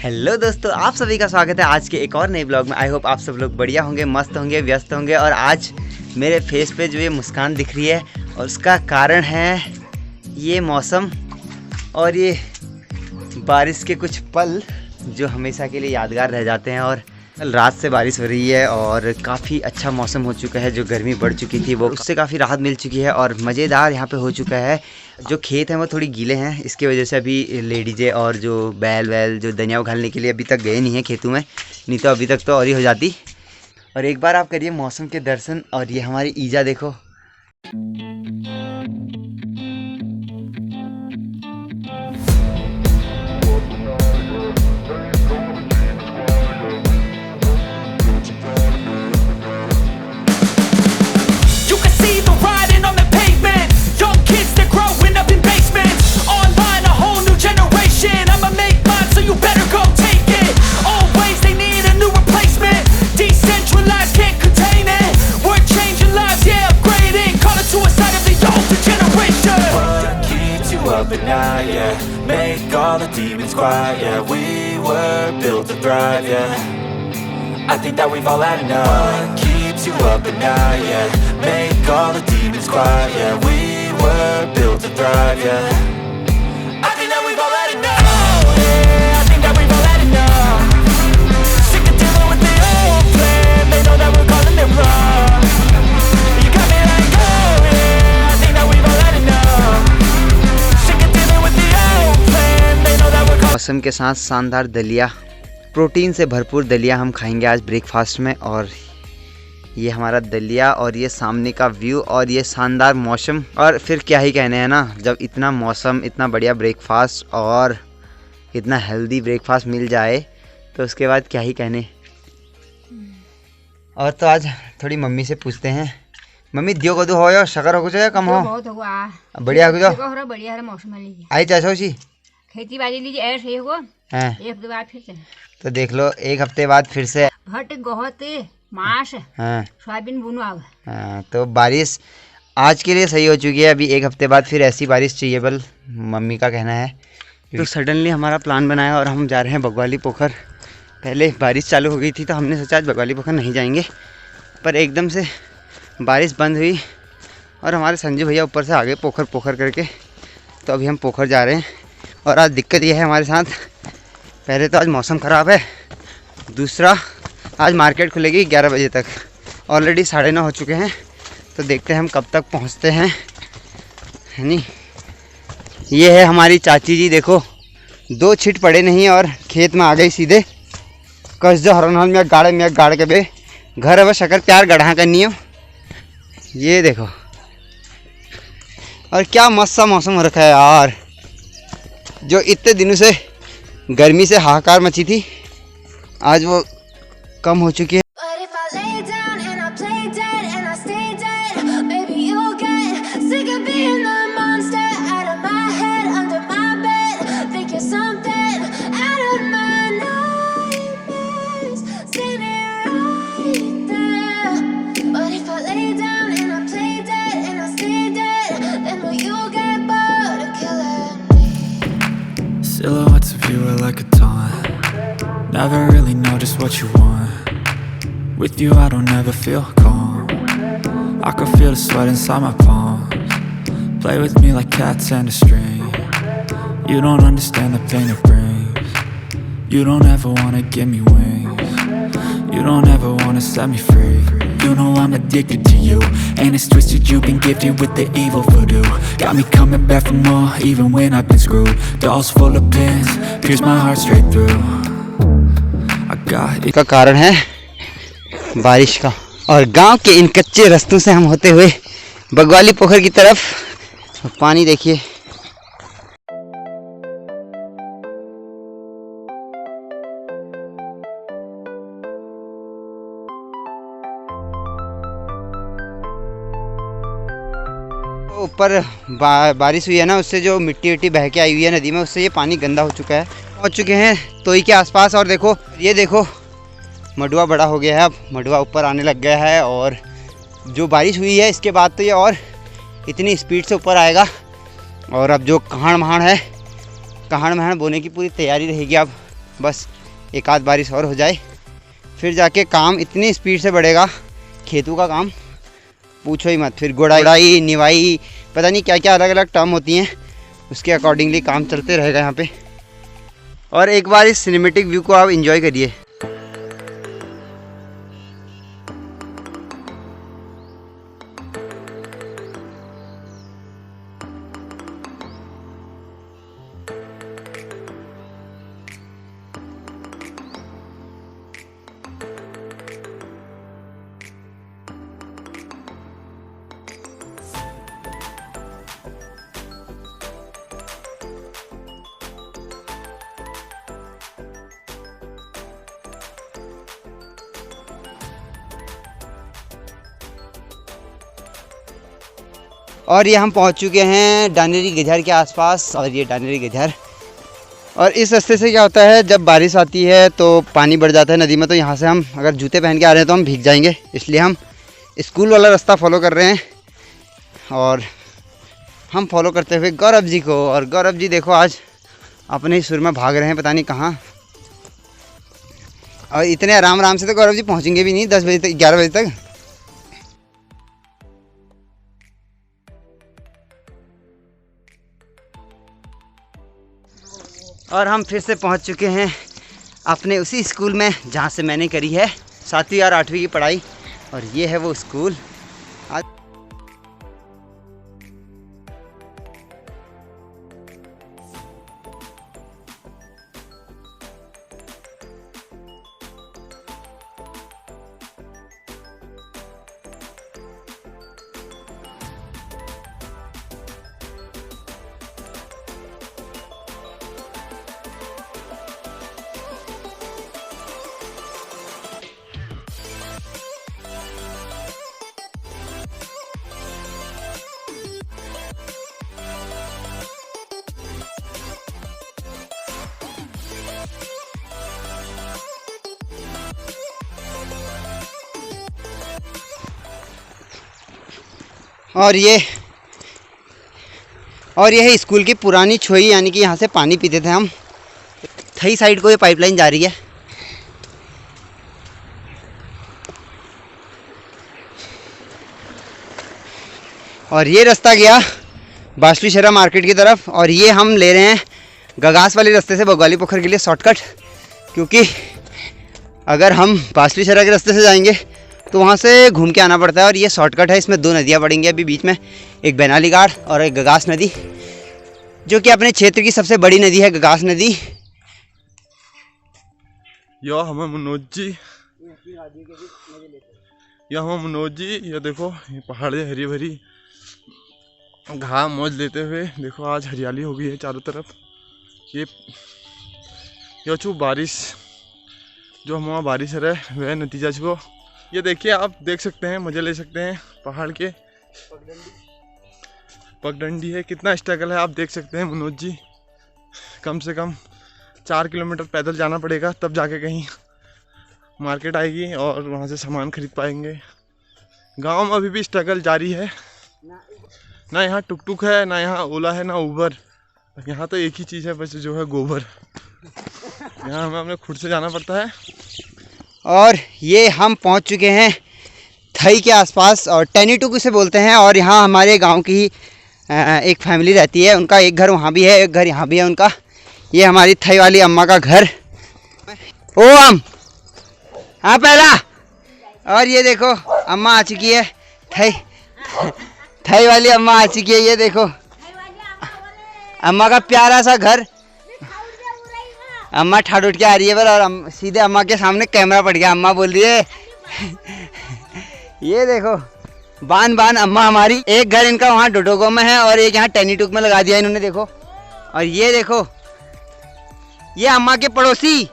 Hello दोस्तों, आप सभी का स्वागत है आज के एक और नए ब्लॉग में। आई होप आप सब लोग बढ़िया होंगे, मस्त होंगे, व्यस्त होंगे। और आज मेरे फेस पे जो ये मुस्कान दिख रही है और उसका कारण है ये मौसम और ये बारिश के कुछ पल जो हमेशा के लिए यादगार रह जाते हैं। और कल रात से बारिश हो रही है और काफ़ी अच्छा मौसम हो चुका है। जो गर्मी बढ़ चुकी थी वो उससे काफ़ी राहत मिल चुकी है और मज़ेदार यहाँ पे हो चुका है। जो खेत हैं वो थोड़ी गीले हैं, इसकी वजह से अभी लेडीज़ें और जो बैल जो दनिया उखालने के लिए अभी तक गए नहीं हैं खेतों में, नहीं तो अभी तक तो और ही हो जाती। और एक बार आप करिए मौसम के दर्शन। और ये हमारी ईजा देखो, But now, yeah, make all the demons quiet, yeah. We were built to thrive, yeah. I think that we've all had enough. What keeps you up at night, yeah. Make all the demons quiet, yeah. We were built to thrive, yeah. I think that we've all had enough. Oh, yeah, I think that we've all had enough. Sick of dealing with the old plan. They know that we're calling it wrong. You got me like, oh, yeah, I think that we've all had enough. मौसम के साथ शानदार दलिया, protein से भरपूर दलिया हम खाएंगे आज ब्रेकफास्ट में। और ये हमारा दलिया और ये सामने का व्यू और ये शानदार मौसम, और फिर क्या ही कहने हैं ना। जब इतना मौसम, इतना बढ़िया ब्रेकफास्ट और इतना हेल्दी ब्रेकफास्ट मिल जाए तो उसके बाद क्या ही कहने। और तो आज थोड़ी मम्मी से पूछते हैं, मम्मी दियो कदू हो या शक्कर हो कुछ या कम हो? बढ़िया हो जाओ, बढ़िया है मौसम लीजिए। आई चाचो जी खेती बाड़ी लीजिए ऐसे ही होगा। एक हफ्ते बाद फिर से तो देख लो, एक हफ्ते बाद फिर से भट गहत मास सोयाबीन बुनो आग। तो बारिश आज के लिए सही हो चुकी है। अभी एक हफ्ते बाद फिर ऐसी बारिश चाहिए बल, मम्मी का कहना है। तो सडनली हमारा प्लान बनाया और हम जा रहे हैं बगवाली पोखर। पहले बारिश चालू हो गई थी तो हमने सोचा आज बगवाली पोखर नहीं जाएंगे, पर एकदम से बारिश बंद हुई और हमारे संजू भैया ऊपर से आ गए पोखर करके। तो अभी हम पोखर जा रहे हैं। और आज दिक्कत यह है हमारे साथ, पहले तो आज मौसम ख़राब है, दूसरा आज मार्केट खुलेगी 11 बजे तक, ऑलरेडी 9:30 हो चुके हैं। तो देखते हैं हम कब तक पहुंचते हैं, है नहीं। ये है हमारी चाची जी, देखो 2 छिट पड़े नहीं और खेत में आ गई सीधे। कस जो हरन में गाड़ के बे घर अब शक्कर प्यार गढ़ा करनी हो। ये देखो, और क्या मस्त सा मौसम हो रखा है यार। जो इतने दिनों से गर्मी से हाहाकार मची थी, आज वो कम हो चुकी है। Silhouettes of you are like a taunt. Never really know just what you want. With you I don't ever feel calm. I can feel the sweat inside my palms. Play with me like cats and a string. You don't understand the pain it brings. You don't ever wanna give me wings. You don't ever wanna set me free. You know I'm addicted to you, and it's twisted, you've been gifted with the evil voodoo. Got me coming back for more, even when I've been screwed. Dolls full of pins, pierce my heart straight through. I got it. का कारण है बारिश का, और गांव के इन कच्चे रास्तों से हम होते हुए बगवाली पोखर की तरफ। पानी देखिए, ऊपर बारिश हुई है ना, उससे जो मिट्टी बह के आई हुई है नदी में, उससे ये पानी गंदा हो चुका है। पहुंच चुके हैं तोई के आसपास। और देखो, ये देखो मडुआ बड़ा हो गया है, अब मडुआ ऊपर आने लग गया है। और जो बारिश हुई है इसके बाद तो ये और इतनी स्पीड से ऊपर आएगा। और अब जो कहाड़ महाड़ है, कहाड़ महाड़ बोने की पूरी तैयारी रहेगी अब। बस एक आध बारिश और हो जाए, फिर जाके काम इतनी स्पीड से बढ़ेगा खेतों का काम, पूछो ही मत। फिर गुड़ाई निवाई पता नहीं क्या क्या अलग अलग टर्म होती हैं, उसके अकॉर्डिंगली काम चलते रहेगा यहाँ पे। और एक बार इस सिनेमेटिक व्यू को आप एंजॉय करिए। और ये हम पहुंच चुके हैं डानेरी गझर के आसपास, और ये डानेरी गझर। और इस रास्ते से क्या होता है, जब बारिश आती है तो पानी बढ़ जाता है नदी में, तो यहाँ से हम अगर जूते पहन के आ रहे हैं तो हम भीग जाएंगे, इसलिए हम स्कूल वाला रास्ता फॉलो कर रहे हैं। और हम फॉलो करते हुए गौरव जी को, और गौरव जी देखो आज अपने ही सुर में भाग रहे हैं पता नहीं कहाँ। और इतने आराम आराम से तो गौरव जी पहुँचेंगे भी नहीं 10 बजे तक, 11 बजे तक। और हम फिर से पहुंच चुके हैं अपने उसी स्कूल में जहां से मैंने करी है 7वीं और 8वीं की पढ़ाई, और ये है वो स्कूल। और ये है स्कूल की पुरानी छोई, यानी कि यहाँ से पानी पीते थे हम। थई साइड को ये पाइपलाइन जा रही है। और ये रास्ता गया बासलीशहरा मार्केट की तरफ, और ये हम ले रहे हैं गगास वाले रास्ते से बग्वाली पोखर के लिए शॉर्टकट, क्योंकि अगर हम बासलीशहरा के रास्ते से जाएंगे तो वहाँ से घूम के आना पड़ता है। और ये शॉर्टकट है, इसमें 2 नदियाँ पड़ेंगी अभी बीच में, एक बैनाली घाट और एक गगास नदी, जो कि अपने क्षेत्र की सबसे बड़ी नदी है गगास नदी। यह हमें मनोज जी, ये देखो ये पहाड़ है हरी भरी, घास मौज लेते हुए देखो आज हरियाली हो गई है चारों तरफ। ये छू बारिश जो हम वहाँ बारिश रहे वह नतीजा छो। ये देखिए आप देख सकते हैं, मज़े ले सकते हैं पहाड़ के। पगडंडी है, कितना स्ट्रगल है आप देख सकते हैं मनोज जी। कम से कम 4 किलोमीटर पैदल जाना पड़ेगा तब जाके कहीं मार्केट आएगी और वहाँ से सामान खरीद पाएंगे। गांव में अभी भी स्ट्रगल जारी है, ना यहाँ टुक टुक है, ना यहाँ ओला है, ना उबर। यहाँ तो एक ही चीज़ है बस, जो है गोबर। यहाँ हमें अपने खुद से जाना पड़ता है। और ये हम पहुंच चुके हैं थई के आसपास, और टेनीटुक उसे बोलते हैं। और यहाँ हमारे गांव की एक फैमिली रहती है, उनका एक घर वहाँ भी है, एक घर यहाँ भी है उनका। ये हमारी थई वाली अम्मा का घर। ओ हम हाँ पहला। और ये देखो अम्मा आ चुकी है, थई वाली अम्मा आ चुकी है। ये देखो अम्मा का प्यारा सा घर। अम्मा ठाड़ उठ के आ रही है पर, और सीधे अम्मा के सामने कैमरा पड़ गया। अम्मा बोल रही है ये देखो बान अम्मा हमारी। एक घर इनका वहाँ डोडोगो में है और एक यहाँ टेनीटुक में लगा दिया इन्होंने, देखो। और ये देखो ये अम्मा के पड़ोसी,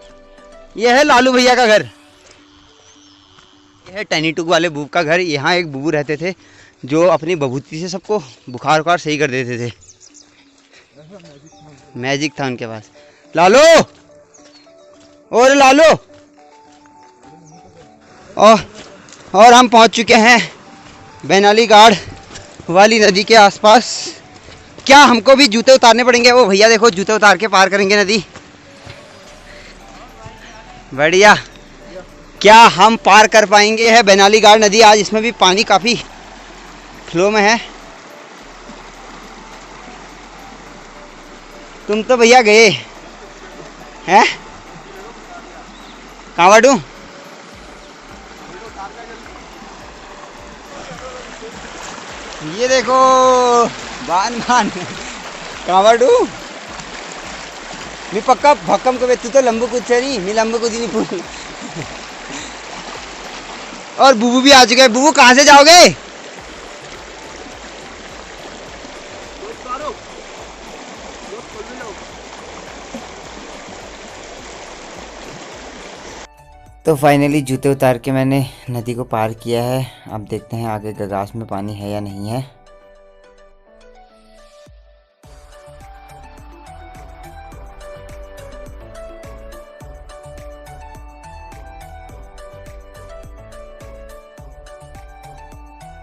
ये है लालू भैया का घर। ये है टेनीटुक वाले बूब का घर। यहाँ एक बूबू रहते थे जो अपनी बभूती से सबको बुखार उखार सही कर देते थे। मैजिक था उनके पास। लालो और लालो। और हम पहुंच चुके हैं बैनाली घाट वाली नदी के आसपास। क्या हमको भी जूते उतारने पड़ेंगे? वो भैया देखो जूते उतार के पार करेंगे नदी। बढ़िया। क्या हम पार कर पाएंगे है बैनाली घाट नदी आज? इसमें भी पानी काफ़ी फ्लो में है। तुम तो भैया गए हैं, कहाँ बाटू? ये देखो बान कहाँ बाटू? मी पक्का भक्कम को तू तो लंबू कूद से नहीं, मैं लंबू कूदी नहीं पूरी। और बुबू भी आ चुके हैं। बुबू कहाँ से जाओगे? तो फाइनली जूते उतार के मैंने नदी को पार किया है। अब देखते हैं आगे गगास में पानी है या नहीं है।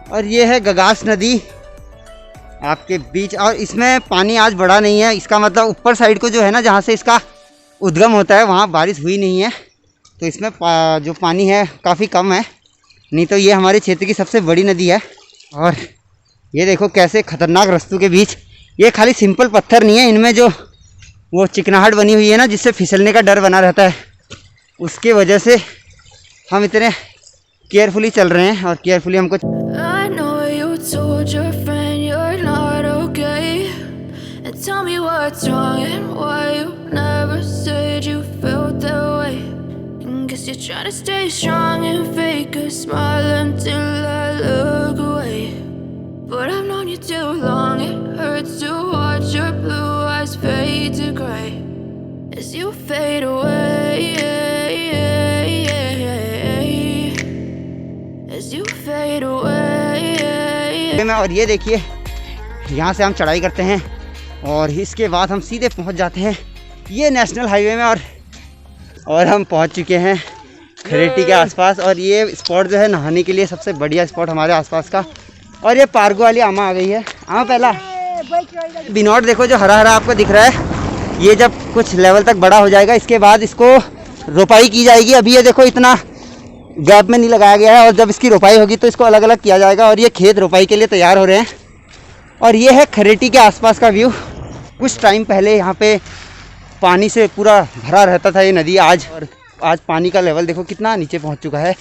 और ये है गगास नदी आपके बीच, और इसमें पानी आज बढ़ा नहीं है। इसका मतलब ऊपर साइड को जो है ना, जहाँ से इसका उद्गम होता है, वहाँ बारिश हुई नहीं है, तो इसमें जो पानी है काफ़ी कम है। नहीं तो ये हमारे क्षेत्र की सबसे बड़ी नदी है। और ये देखो कैसे ख़तरनाक रास्तों के बीच, ये खाली सिंपल पत्थर नहीं है, इनमें जो वो चिकनाहट बनी हुई है ना, जिससे फिसलने का डर बना रहता है, उसके वजह से हम इतने केयरफुली चल रहे हैं। और केयरफुली हमको told your friend you're not okay, and tell me what's wrong and why you never said you felt that way. And guess you're trying to stay strong and fake a smile until I look away. But I've known you too long, it hurts to watch your blue eyes fade to grey as you fade away, as you fade away. और ये देखिए यहाँ से हम चढ़ाई करते हैं और इसके बाद हम सीधे पहुँच जाते हैं ये नेशनल हाईवे में। और हम पहुँच चुके हैं खरेटी के आसपास। और ये स्पॉट जो है नहाने के लिए सबसे बढ़िया स्पॉट हमारे आसपास का। और ये पार्गो वाली आमा आ गई है। आमा पहला बिनौट देखो जो हरा हरा आपको दिख रहा है, ये जब कुछ लेवल तक बड़ा हो जाएगा इसके बाद इसको रोपाई की जाएगी। अभी ये देखो इतना गैप में नहीं लगाया गया है, और जब इसकी रोपाई होगी तो इसको अलग अलग किया जाएगा। और ये खेत रोपाई के लिए तैयार हो रहे हैं। और ये है खरेटी के आसपास का व्यू। कुछ टाइम पहले यहाँ पे पानी से पूरा भरा रहता था ये नदी, आज पानी का लेवल देखो कितना नीचे पहुँच चुका है।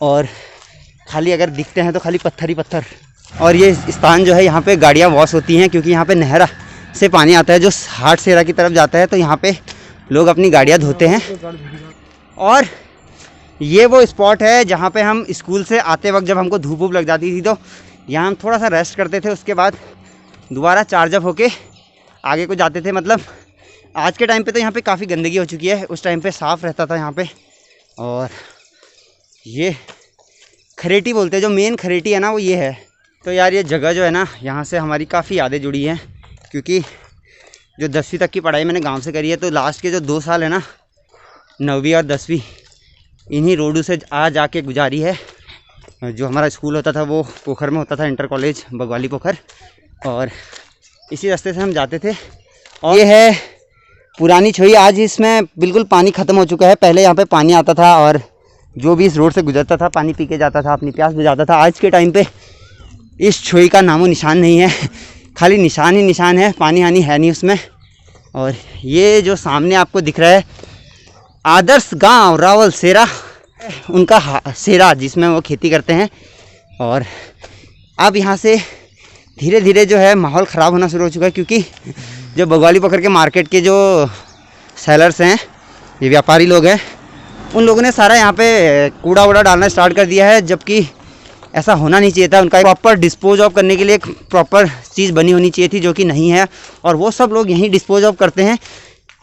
और खाली अगर दिखते हैं तो खाली पत्थर ही पत्थर। और ये स्थान जो है यहाँ पे गाड़ियाँ वॉश होती हैं, क्योंकि यहाँ पे नहर से पानी आता है जो हाट सेरा की तरफ जाता है, तो यहाँ पे लोग अपनी गाड़ियाँ धोते हैं। और ये वो स्पॉट है जहाँ पे हम स्कूल से आते वक्त जब हमको धूप वूप लग जाती थी तो यहाँ हम थोड़ा सा रेस्ट करते थे, उसके बाद दोबारा चार्ज अप होके आगे को जाते थे। मतलब आज के टाइम पे तो यहाँ पे काफ़ी गंदगी हो चुकी है, उस टाइम पे साफ़ रहता था यहाँ पे। और ये खरेटी बोलते हैं, जो मेन खरेटी है ना वो ये है। तो यार ये जगह जो है ना, यहाँ से हमारी काफ़ी यादें जुड़ी हैं, क्योंकि जो 10वीं तक की पढ़ाई मैंने गाँव से करी है, तो लास्ट के जो 2 साल है ना, 9वीं और 10वीं, इन्हीं रोडों से आ जाके गुजारी है। जो हमारा स्कूल होता था वो पोखर में होता था, इंटर कॉलेज बगवाली पोखर, और इसी रास्ते से हम जाते थे। और ये है पुरानी छोई। आज इसमें बिल्कुल पानी ख़त्म हो चुका है। पहले यहाँ पे पानी आता था और जो भी इस रोड से गुजरता था पानी पी के जाता था, अपनी प्यास बुझाता था। आज के टाइम पे इस छोई का नामो निशान नहीं है, खाली निशान ही निशान है, पानी हानि है नहीं उसमें। और ये जो सामने आपको दिख रहा है आदर्श गांव रावल सेरा, उनका सेरा जिसमें वो खेती करते हैं। और अब यहाँ से धीरे धीरे जो है माहौल ख़राब होना शुरू हो चुका है, क्योंकि जो बगवाली पोखर के मार्केट के जो सेलर्स हैं, ये व्यापारी लोग हैं, उन लोगों ने सारा यहाँ पे कूड़ा वूड़ा डालना स्टार्ट कर दिया है, जबकि ऐसा होना नहीं चाहिए था। उनका प्रॉपर डिस्पोज ऑफ करने के लिए एक प्रॉपर चीज़ बनी होनी चाहिए थी, जो कि नहीं है। और वो सब लोग यहीं डिस्पोज ऑफ करते हैं,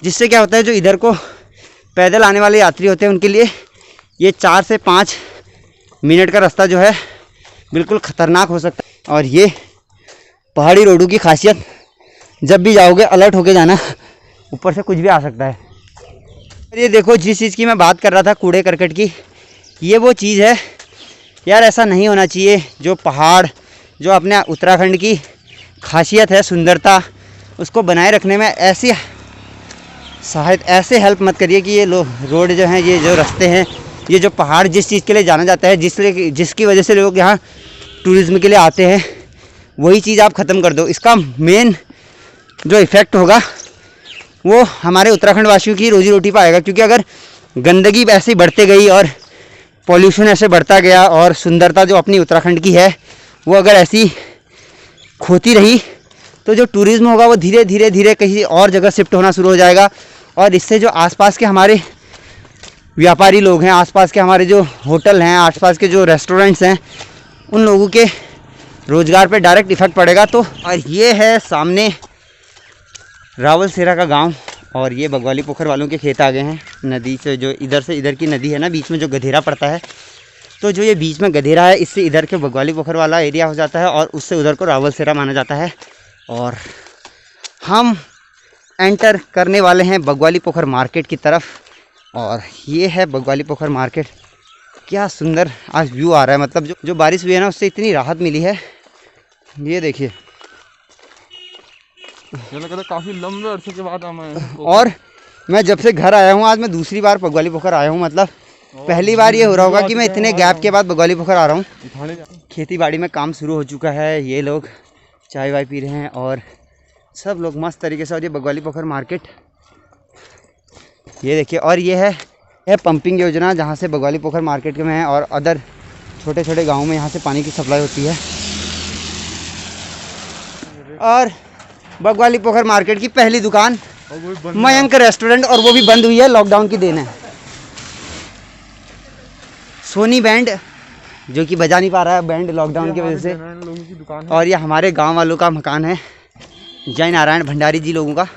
जिससे क्या होता है, जो इधर को पैदल आने वाले यात्री होते हैं उनके लिए ये 4 से 5 मिनट का रास्ता जो है बिल्कुल ख़तरनाक हो सकता है। और ये पहाड़ी रोडों की खासियत, जब भी जाओगे अलर्ट होके जाना, ऊपर से कुछ भी आ सकता है। ये देखो जिस चीज़ की मैं बात कर रहा था, कूड़े करकट की, ये वो चीज़ है यार। ऐसा नहीं होना चाहिए। जो पहाड़, जो अपने उत्तराखंड की खासियत है, सुंदरता, उसको बनाए रखने में ऐसी शायद ऐसे हेल्प मत करिए कि ये रोड जो हैं, ये जो रास्ते हैं, ये जो पहाड़ जिस चीज़ के लिए जाना जाता है, जिसकी वजह से लोग यहाँ टूरिज़्म के लिए आते हैं, वही चीज़ आप ख़त्म कर दो। इसका मेन जो इफ़ेक्ट होगा वो हमारे उत्तराखंड वासियों की रोजी रोटी पाएगा, क्योंकि अगर गंदगी ऐसे बढ़ते गई और पॉल्यूशन ऐसे बढ़ता गया और सुंदरता जो अपनी उत्तराखंड की है वो अगर ऐसी खोती रही तो जो टूरिज़्म होगा वो धीरे धीरे धीरे कहीं और जगह शिफ्ट होना शुरू हो जाएगा। और इससे जो आसपास के हमारे व्यापारी लोग हैं, आसपास के हमारे जो होटल हैं, आसपास के जो रेस्टोरेंट्स हैं, उन लोगों के रोज़गार पे डायरेक्ट इफ़ेक्ट पड़ेगा। तो और ये है सामने रावलसेरा का गांव, और ये बगवाली पोखर वालों के खेत आ गए हैं नदी से। जो इधर से इधर की नदी है ना, बीच में जो गधेरा पड़ता है, तो जो ये बीच में गधेरा है, इससे इधर के बगवाली पोखर वाला एरिया हो जाता है और उससे उधर को रावलसेरा माना जाता है। और हम एंटर करने वाले हैं बगवाली पोखर मार्केट की तरफ, और ये है बगवाली पोखर मार्केट। क्या सुंदर आज व्यू आ रहा है, मतलब जो बारिश हुई है ना, उससे इतनी राहत मिली है। ये देखिए, काफ़ी लंबे अरसे के बाद और मैं जब से घर आया हूँ, आज मैं दूसरी बार बगवाली पोखर आया हूँ। मतलब पहली बार ये हो रहा होगा कि मैं इतने गैप के बाद बगवाली पोखर आ रहा हूँ। खेती बाड़ी में काम शुरू हो चुका है, ये लोग चाय वाय पी रहे हैं और सब लोग मस्त तरीके से। और ये बगवाली पोखर मार्केट ये देखिए, और ये है पंपिंग योजना, जहाँ से बगवाली पोखर मार्केट में है और अदर छोटे छोटे गाँव में यहाँ से पानी की सप्लाई होती है। और बगवाली पोखर मार्केट की पहली दुकान मयंक रेस्टोरेंट, और वो भी बंद हुई है, लॉकडाउन की देन है। सोनी बैंड जो कि बजा नहीं पा रहा है बैंड लॉकडाउन की वजह से। और ये हमारे गांव वालों का मकान है, जय नारायण भंडारी जी लोगों का।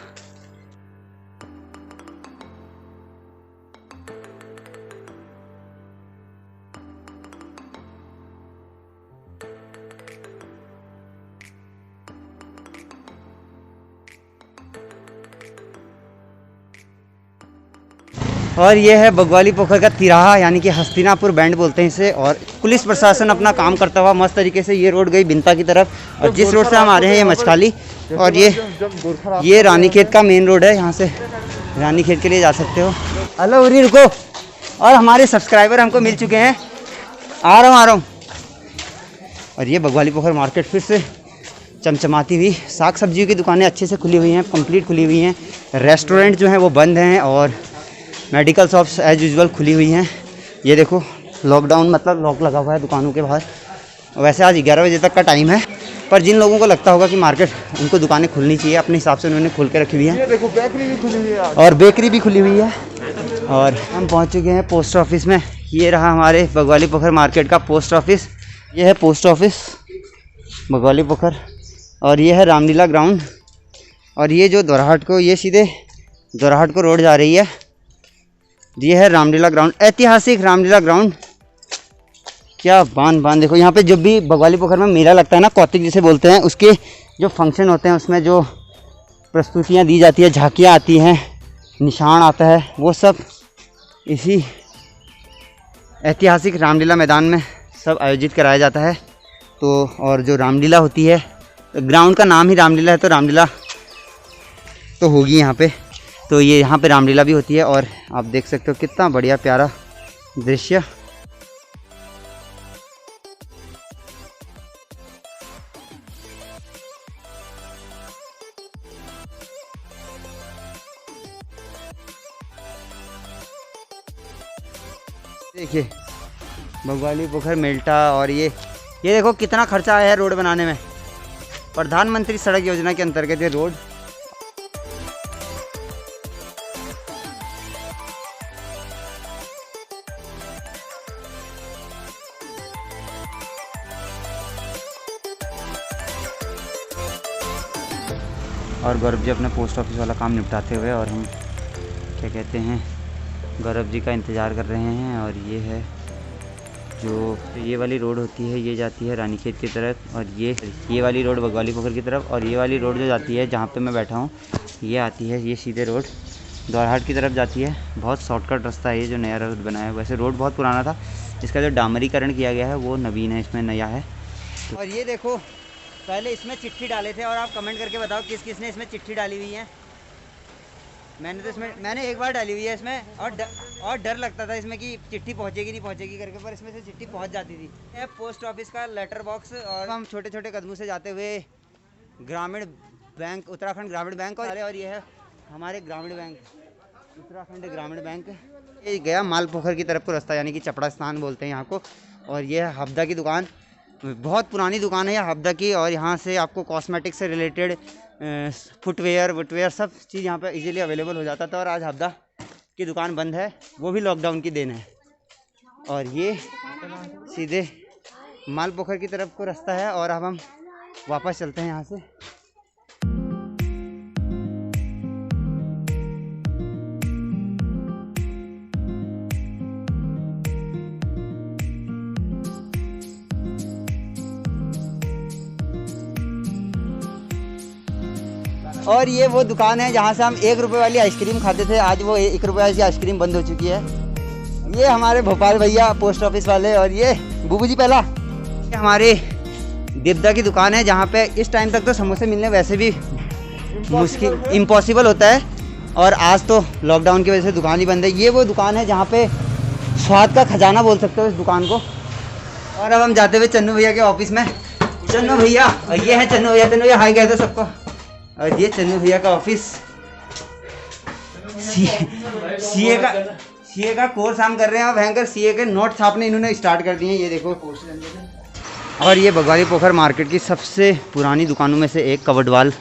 और ये है बगवाली पोखर का तिराहा, यानी कि हस्तिनापुर बैंड बोलते हैं इसे। और पुलिस प्रशासन अपना काम करता हुआ मस्त तरीके से ये रोड गई बिनता की तरफ, और जिस रोड से हम आ रहे हैं ये मचकाली, और ये रानीखेत का मेन रोड है, यहाँ से रानीखेत के लिए जा सकते हो। हेलो उरी रुको, और हमारे सब्सक्राइबर हमको मिल चुके हैं, आ रहा हूँ। और ये बगवाली पोखर मार्केट फिर से चमचमाती हुई, साग सब्जियों की दुकानें अच्छे से खुली हुई हैं, कंप्लीट खुली हुई हैं। रेस्टोरेंट जो हैं वो बंद हैं और मेडिकल शॉप्स एज यूजुअल खुली हुई हैं। ये देखो लॉकडाउन मतलब लॉक लगा हुआ है दुकानों के बाहर। वैसे आज 11 बजे तक का टाइम है, पर जिन लोगों को लगता होगा कि मार्केट उनको दुकानें खुलनी चाहिए, अपने हिसाब से उन्होंने खोल के रखी हुई है। देखो बेकरी भी खुली हुई है और बेकरी भी खुली हुई है। और हम पहुंच चुके हैं पोस्ट ऑफिस में। ये रहा हमारे बगवाली पोखर मार्केट का पोस्ट ऑफिस। ये है पोस्ट ऑफिस बगवाली पोखर, और ये है रामलीला ग्राउंड। और ये जो दोराहट को, ये सीधे दोराहट को रोड जा रही है। ये है रामलीला ग्राउंड, ऐतिहासिक रामलीला ग्राउंड। क्या बान देखो, यहाँ पे जब भी बगवाली पोखर में मेला लगता है ना, कौतिक जिसे बोलते हैं, उसके जो फंक्शन होते हैं उसमें जो प्रस्तुतियाँ दी जाती है, झांकियाँ आती हैं, निशान आता है, वो सब इसी ऐतिहासिक रामलीला मैदान में सब आयोजित कराया जाता है। तो और जो रामलीला होती है, ग्राउंड का नाम ही रामलीला है, तो रामलीला तो होगी यहाँ पे। तो ये यहाँ पे रामलीला भी होती है, और आप देख सकते हो कितना बढ़िया प्यारा दृश्य। देखिए बगवाली पोखर मेल्टा, और ये देखो कितना खर्चा आया है रोड बनाने में। प्रधानमंत्री सड़क योजना के अंतर्गत ये रोड। और गौरव जी अपना पोस्ट ऑफिस वाला काम निपटाते हुए, और हम क्या कहते हैं गौरव जी का इंतज़ार कर रहे हैं। और ये है जो ये वाली रोड होती है, ये जाती है रानीखेत की तरफ, और ये वाली रोड बगवाली पोखर की तरफ। और ये वाली रोड जो जाती है जहाँ पे मैं बैठा हूँ, ये आती है, ये सीधे रोड दोराहट की तरफ जाती है। बहुत शॉर्टकट रास्ता है ये जो नया रोड बनाया है। वैसे रोड बहुत पुराना था, इसका जो डामरीकरण किया गया है वो नवीन है, इसमें नया है। और ये देखो पहले इसमें चिट्ठी डाले थे, और आप कमेंट करके बताओ किस किस ने इसमें चिट्ठी डाली हुई है। मैंने एक बार डाली हुई है इसमें, और डर लगता था इसमें कि चिट्ठी पहुंचेगी नहीं पहुंचेगी करके, पर इसमें से चिट्ठी पहुंच जाती थी। ये पोस्ट ऑफिस का लेटर बॉक्स, और हम छोटे छोटे कदमों से जाते हुए ग्रामीण बैंक, उत्तराखंड ग्रामीण बैंक, और ये है हमारे ग्रामीण बैंक, उत्तराखंड ग्रामीण बैंक। ये गया मालपोखर की तरफ को रास्ता, यानी कि चपड़ा स्थान बोलते हैं यहाँ को। और ये है हब्दा की दुकान, बहुत पुरानी दुकान है यह हब्दा की, और यहाँ से आपको कॉस्मेटिक से रिलेटेड फुटवेयर सब चीज़ यहाँ पे इजीली अवेलेबल हो जाता था। और आज हब्दा की दुकान बंद है, वो भी लॉकडाउन की देन है। और ये सीधे मालपोखर की तरफ को रास्ता है, और अब हम वापस चलते हैं यहाँ से। और ये वो दुकान है जहाँ से हम 1 रुपये वाली आइसक्रीम खाते थे, आज वो 1 रुपये वाली आइसक्रीम बंद हो चुकी है। ये हमारे भोपाल भैया पोस्ट ऑफिस वाले, और ये बुबू जी पहला, ये हमारे देवदा की दुकान है जहाँ पे इस टाइम तक तो समोसे मिलने वैसे भी मुश्किल, इम्पॉसिबल होता है, और आज तो लॉकडाउन की वजह से दुकान ही बंद है। ये वो दुकान है जहाँ पे स्वाद का खजाना बोल सकते हो इस दुकान को। और अब हम जाते हुए चन्नू भैया के ऑफिस में। चन्नू भैया, और ये है चन्नू भैया हाई कहते सबको। और ये चन्नू भैया का ऑफिस, सीए का कोर्स हम कर रहे हैं, और भयंकर सीए के नोट छापने इन्होंने स्टार्ट कर दिए हैं, ये देखो। और ये बगवाली पोखर मार्केट की सबसे पुरानी दुकानों में से एक कबडवाल।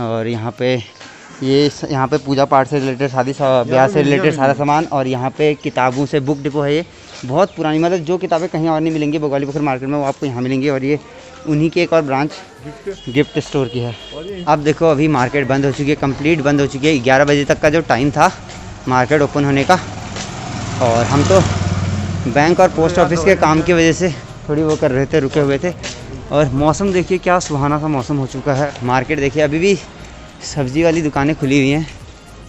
और यहाँ पे पूजा पाठ से रिलेटेड, शादी ब्याह से रिलेटेड सारा सामान, और यहाँ पे किताबों से बुक डिपो है। ये बहुत पुरानी, मतलब जो किताबें कहीं और नहीं मिलेंगी बगवाली पोखर मार्केट में, वो आपको यहाँ मिलेंगी। और ये उन्हीं की एक और ब्रांच गिफ्ट स्टोर की है। अब देखो अभी मार्केट बंद हो चुकी है, कंप्लीट बंद हो चुकी है। 11 बजे तक का जो टाइम था मार्केट ओपन होने का, और हम तो बैंक और पोस्ट ऑफिस के काम की वजह से थोड़ी वो कर रहे थे, रुके हुए थे। और मौसम देखिए क्या सुहाना सा मौसम हो चुका है। मार्केट देखिए अभी भी सब्ज़ी वाली दुकानें खुली हुई हैं।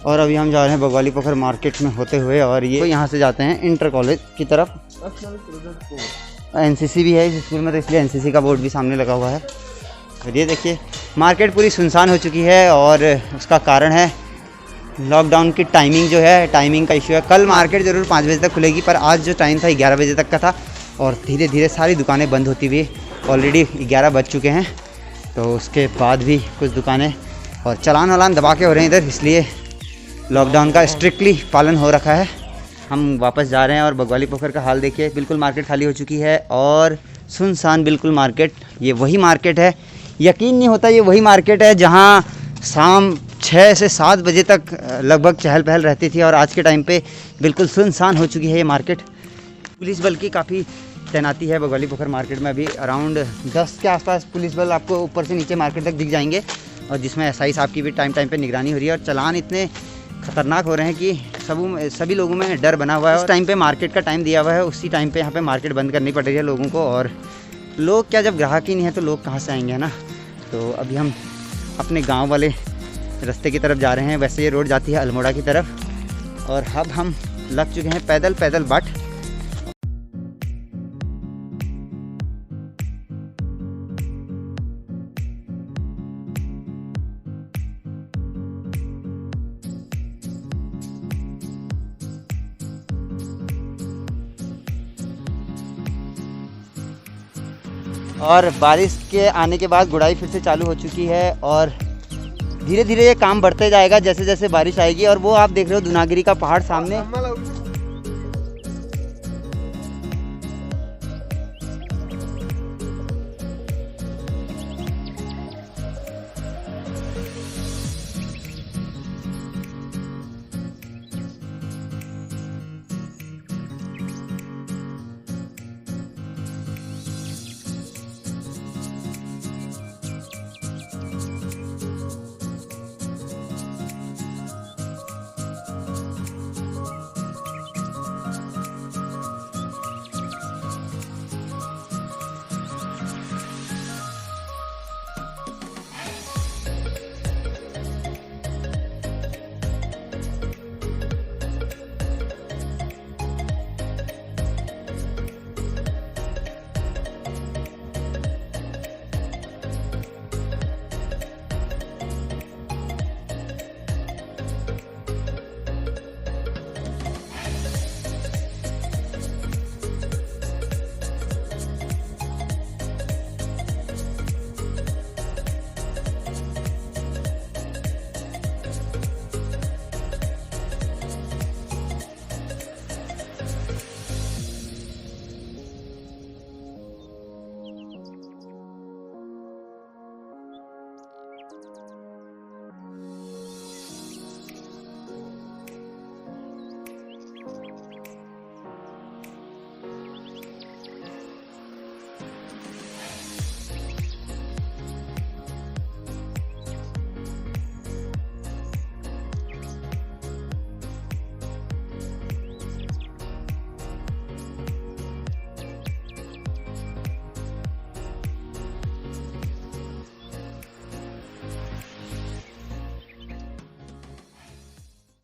और अभी हम जा रहे हैं बगवाली पोखर मार्केट में होते हुए, और ये यहाँ से जाते हैं इंटर कॉलेज की तरफ। एनसीसी भी है इस स्कूल में, तो इसलिए एनसीसी का बोर्ड भी सामने लगा हुआ है। और ये देखिए मार्केट पूरी सुनसान हो चुकी है, और उसका कारण है लॉकडाउन की टाइमिंग जो है, टाइमिंग का इशू है। कल मार्केट ज़रूर 5 बजे तक खुलेगी, पर आज जो टाइम था 11 बजे तक का था, और धीरे धीरे सारी दुकानें बंद होती हुई ऑलरेडी 11 बज चुके हैं। तो उसके बाद भी कुछ दुकानें और चालान वालान दबा के हो रहे हैं इधर, इसलिए लॉकडाउन का स्ट्रिक्टली पालन हो रखा है। हम वापस जा रहे हैं, और बगवाली पोखर का हाल देखिए, बिल्कुल मार्केट खाली हो चुकी है और सुनसान बिल्कुल मार्केट। ये वही मार्केट है, यकीन नहीं होता ये वही मार्केट है जहाँ शाम 6 से 7 बजे तक लगभग चहल पहल रहती थी, और आज के टाइम पे बिल्कुल सुनसान हो चुकी है ये मार्केट। पुलिस बल की काफ़ी तैनाती है बगवाली पोखर मार्केट में। अभी अराउंड 10 के आसपास पुलिस बल आपको ऊपर से नीचे मार्केट तक दिख जाएंगे, और जिसमें एसआई साहब की भी टाइम पे निगरानी हो रही है। और चालान इतने खतरनाक हो रहे हैं कि सभी लोगों में डर बना हुआ है। उस टाइम पे मार्केट का टाइम दिया हुआ है, उसी टाइम पे यहाँ पे मार्केट बंद करनी पड़ रही है लोगों को। और लोग क्या, जब ग्राहक ही नहीं है तो लोग कहाँ से आएंगे, है ना। तो अभी हम अपने गांव वाले रास्ते की तरफ जा रहे हैं। वैसे ये रोड जाती है अल्मोड़ा की तरफ, और अब हम लग चुके हैं पैदल बाट। और बारिश के आने के बाद गुड़ाई फिर से चालू हो चुकी है, और धीरे धीरे ये काम बढ़ते जाएगा जैसे जैसे बारिश आएगी। और वो आप देख रहे हो दुनागिरी का पहाड़ सामने,